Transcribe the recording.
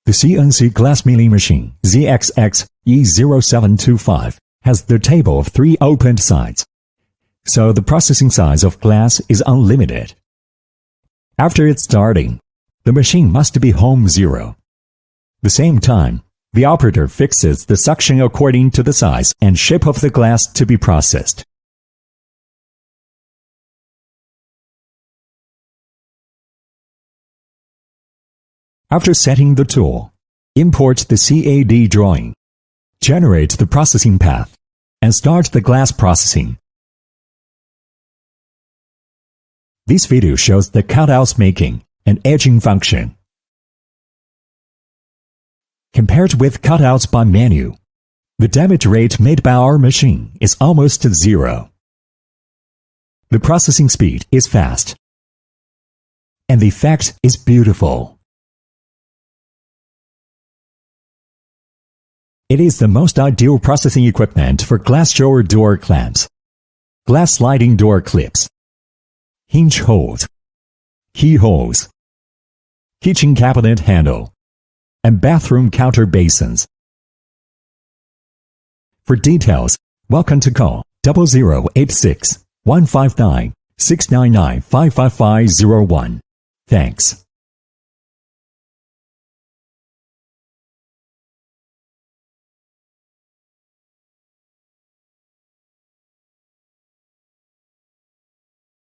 The CNC glass milling machine ZXX-E0725 has the table of 3 opened sides, so the processing size of glass is unlimited. After its starting, the machine must be home zero. The same time, the operator fixes the suction according to the size and shape of the glass to be processed. After setting the tool, import the CAD drawing, generate the processing path, and start the glass processing. This video shows the cutouts making and edging function. Compared with cutouts by menu, the damage rate made by our machine is almost zero. The processing speed is fast, and the effect is beautiful. It is the most ideal processing equipment for glass drawer door clamps, glass sliding door clips, hinge holes, keyholes, kitchen cabinet handle, and bathroom counter basins. For details, welcome to call 0086 159 699 55501. Thanks.